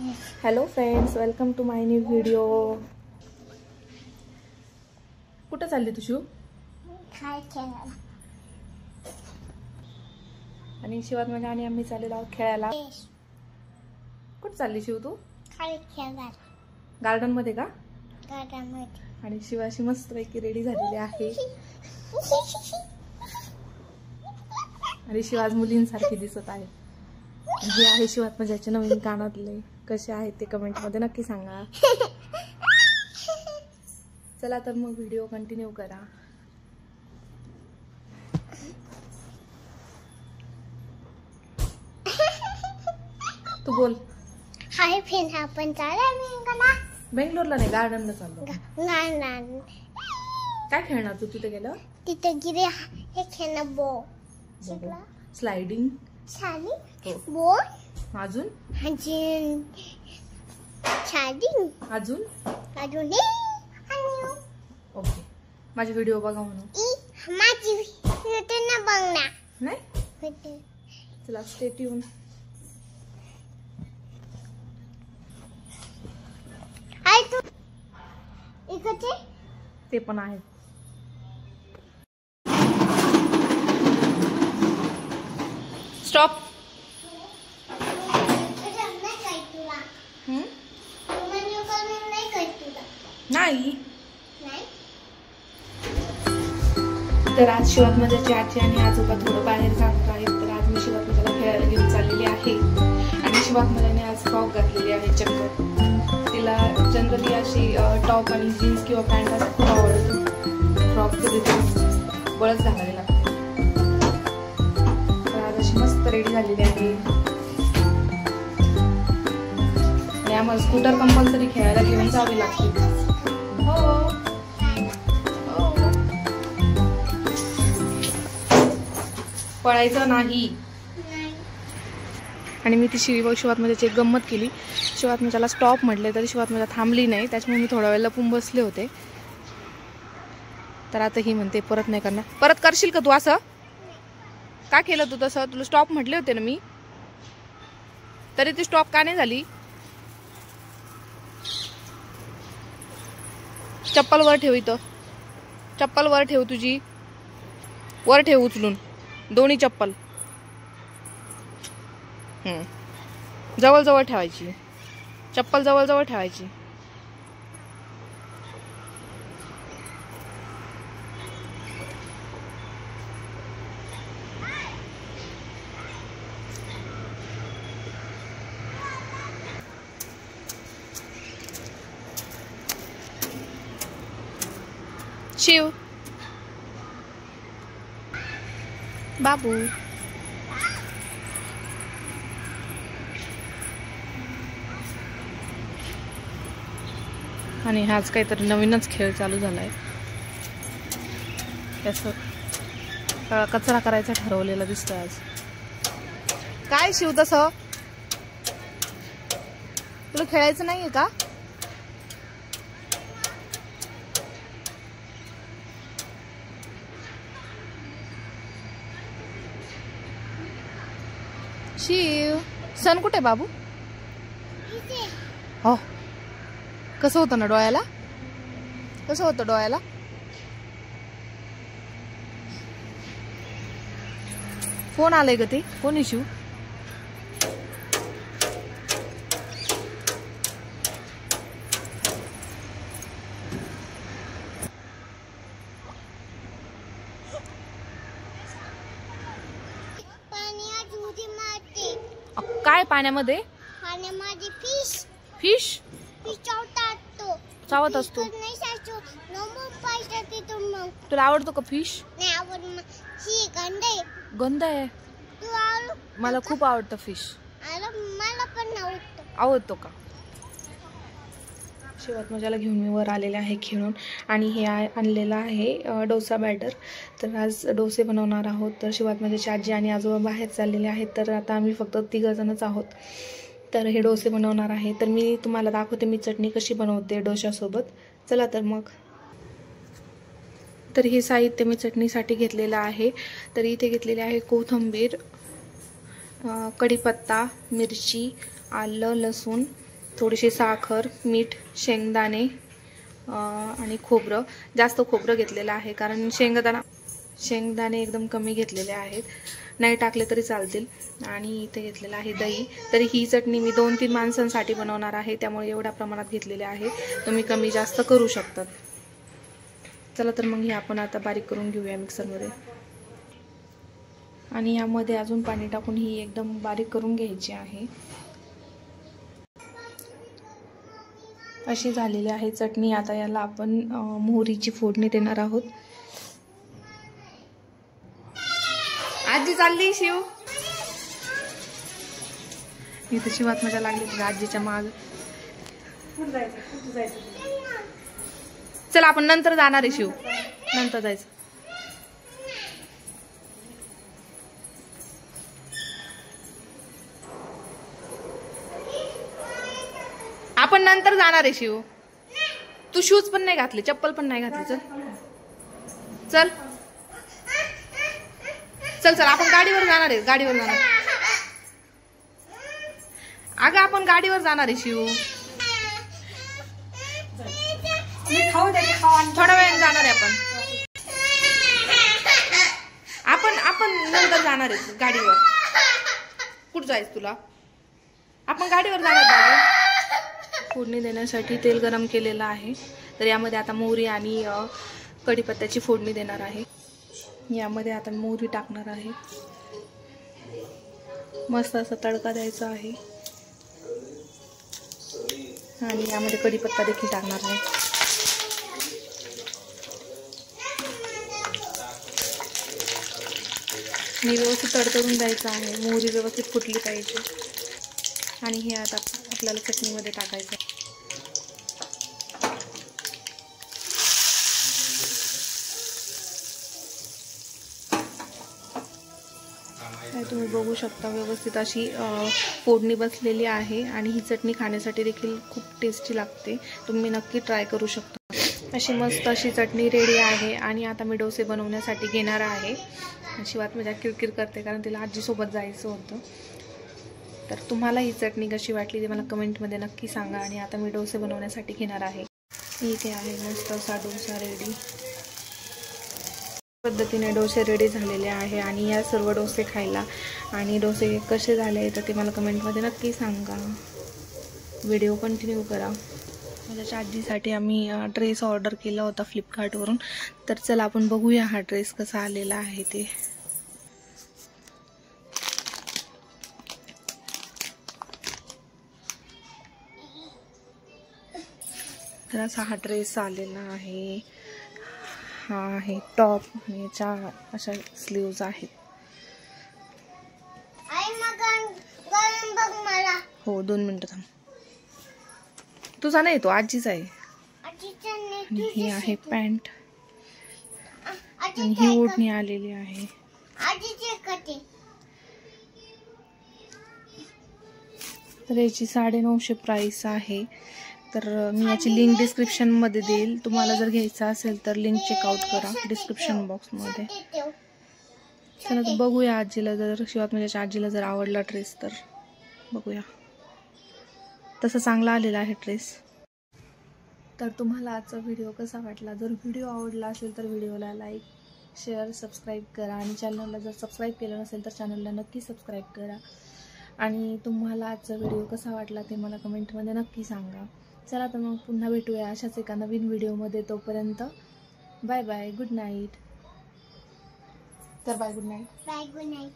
Hello friends, welcome to my new video. कुठं चालली तू शिव? आणि शिवात म्हणजे आणि आम्ही चाललेलो आहोत खेळायला. कुठं चालली शिव तू? गार्डन मध्ये का? गार्डन मध्ये. आणि शिवाशी मस्त पैकी रेडी झालेली आहे. आणि शिव आज मुलींसारखी दिसत आहे. हे आहे शिवात माझ्याचे नवीन कानातले. कसे आहेत ते कमेंट मध्ये नक्की सांगा. चला तर मग व्हिडिओ कंटिन्यू करा. तू बोल. हाय फ्रेंड, आपण चाललो बेंगलोरला नाही, गार्डनला चाललो. गार्डन. काय खेळणार तू तिथे गेलं? तिथे गिरे हे खेळणं स्लाइडिंग छाली बोल. अजून अजून छाली अजून अजून ओके. माझे व्हिडिओ बघा म्हणून. माझी व्हिडिओ ना बघणार नाही. चला स्टे ट्यून. आई तू इकडे ते पण आहे. स्टॉप. नाही. तर आज शिवात माझ्याची आजी आणि आजोबा थोडं बाहेर जाणार आहेत. तर आज मी शिवात माझ्याला खेळायला घेऊन चाललेली आहे. आणि शिवात माझ्याने आज फ्रॉक घातलेली आहे चक्क. तिला जनरली अशी टॉप आणि जीन्स किंवा पॅन्ट असं खूप आवडतं. फ्रॉक तिथे बळच घालावी लागते. तर आज अशी मस्त रेडी झालेली आहे. आणि आम्हाला स्कूटर कंपल्सरी खेळायला घेऊन जावी लागते. हो पळायचं नाही. आणि मी ती शिवात मध्ये एक गंमत केली. शिवात माझ्याला स्टॉप म्हटले तरी शिवात माझ्या थांबली नाही. त्याच्यामुळे मी थोडा वेळ लपून बसले होते. तर आता ही म्हणते परत नाही करणार. परत करशील का तू? असं का केलं तू तसं? तुला स्टॉप म्हटले होते ना मी, तरी ती स्टॉप का नाही झाली? चप्पल वर ठेव. इथं चप्पल वर ठेव. तुझी वर ठेव उचलून दोन्ही चप्पल. जवळ जवळ ठेवायची चप्पल, जवळ जवळ ठेवायची. शिव बाबू. आणि हाच काहीतरी नवीनच खेळ चालू झालाय. त्याचं कचरा करायचा ठरवलेला दिसतोय आज. काय शिव तसं? तुला खेळायचं नाहीये का? शिव सन कुठे बाबू? हो. कसं होतं ना डोळ्याला? कसं होतं डोळ्याला? फोन आलाय ग. ते कोण आहे शिव? काय पाण्यामध्ये? पाण्यामध्ये फिश. फिश फिश चावत असतो. तुला आवडतो का फिश? नाही आवडत. गंध आहे. मला खूप आवडतं फिश. मला पण आवडतो का? शिवात माझ्याला घेऊन मी वर आलेले आहे खेळून. आणि हे आणलेलं आहे डोसा बॅटर. तर आज डोसे बनवणार आहोत. तर शिवात माझ्याची आजी आणि आजोबा बाहेर चाललेले आहेत. तर आता आम्ही फक्त 3 जणच आहोत. तर हे डोसे बनवणार आहे. तर मी तुम्हाला दाखवते मी चटणी कशी बनवते डोशासोबत. चला तर मग. तर हे साहित्य मी चटणीसाठी घेतलेलं आहे. तर इथे घेतलेले आहे कोथिंबीर, कढीपत्ता, मिरची, आलं, लसूण, थोडीशी साखर, मीठ, शेंगदाणे आणि खोबरं. जास्त खोबरं घेतलेलं आहे कारण शेंगदाणे एकदम कमी घेतलेले आहेत, नाही टाकले तरी चालतील. आणि इथे घेतलेलं आहे दही. तरी ही चटणी मी 2-3 माणसांसाठी बनवणार आहे, त्यामुळे एवढ्या प्रमाणात घेतलेले आहे. तुम्ही कमी जास्त करू शकतात. चला तर मग हे आपण आता बारीक करून घेऊया मिक्सरमध्ये. आणि यामध्ये अजून पाणी टाकून ही एकदम बारीक करून घ्यायची आहे. अशी झालेली आहे चटणी. आता याला आपण मोहरीची फोडणी देणार आहोत. आजी चालली शिव. इथे शिवात मजा लागली आजीच्या माग. चला आपण नंतर जाणार आहे शिव, नंतर जायचं. आपण नंतर जाणार आहे शिव. तू शूज पण नाही घातले, चप्पल पण नाही घातली. चल चल चल चल आपण गाडीवर जाणार आहे, गाडीवर जाणार. अगं आपण गाडीवर जाणार आहे शिव. थोड्या वेळाने जाणार आहे आपण नंतर जाणार आहे गाडीवर. कुठं जायचं तुला? आपण गाडीवर जाणार बाबा. फोडणी देण्यासाठी तेल गरम केलेलं आहे. तर यामध्ये आता मोहरी आणि कढीपत्त्याची फोडणी देणार आहे. यामध्ये आता मोहरी टाकणार आहे. मस्त असा तडका द्यायचा आहे. आणि यामध्ये कढीपत्ता देखील टाकणार आहे. मी व्यवस्थित तडतडून द्यायचं आहे. मोहरी व्यवस्थित फुटली पाहिजे. आणि हे आता आपल्याला चटणीमध्ये टाकायचं. तुम्ही बघू शकता व्यवस्थित अशी फोडणी बसलेली आहे. आणि ही चटणी खाण्यासाठी देखील खूप टेस्टी लागते. तुम्ही नक्की ट्राय करू शकता. अशी मस्त अशी चटणी रेडी आहे. आणि आता मी डोसे बनवण्यासाठी घेणार आहे. शिवात मजा किरकिर करते कारण तिला आजीसोबत जायचं होतं. तर तुम्हाला ही चटणी कशी वाटली ते मला कमेंटमध्ये नक्की सांगा. आणि आता मी डोसे बनवण्यासाठी घेणार आहे. इथे आहे मस्त असा डोसा रेडी. पद्धतीने डोसे रेडी झालेले आहे. आणि या सर्व डोसे खायला आणि डोसे कसे झाले तर ते मला कमेंटमध्ये नक्की सांगा. व्हिडिओ कंटिन्यू करा. माझ्या आजीसाठी आम्ही ड्रेस ऑर्डर केला होता फ्लिपकार्टवरून. तर चला आपण बघूया हा ड्रेस कसा आलेला आहे ते. तर असा हा ड्रेस आलेला आहे. हा आहे टॉप आणि याच्या अशा स्लीव्ज आहेत. हो 2 मिनिटं थांब. तुझा नाही तो आजीचा आहे. आणि ही आहे पॅन्ट. आणि ही ओढणी आलेली आहे. तर याची 950 प्राइस आहे. तर मी याची लिंक डिस्क्रिप्शनमध्ये देईल. तुम्हाला जर घ्यायचा असेल तर लिंक चेकआउट करा डिस्क्रिप्शन बॉक्समध्ये. चला तर बघूया आजीला जर शिवात माझ्या आजीला जर आवडला ड्रेस तर बघूया. तसं चांगला आलेला आहे ड्रेस. तर तुम्हाला आजचा व्हिडिओ कसा वाटला? जर व्हिडिओ आवडला असेल तर व्हिडिओला लाईक, शेअर, सबस्क्राईब करा. आणि चॅनलला जर सबस्क्राईब केलं नसेल तर चॅनलला नक्की सबस्क्राईब करा. आणि तुम्हाला आजचा व्हिडिओ कसा वाटला ते मला कमेंटमध्ये नक्की सांगा. चला तर मग पुन्हा भेटूया अशाच एका नवीन व्हिडिओमध्ये. तोपर्यंत बाय बाय, गुड नाईट. तर bye, good night. Bye, good night.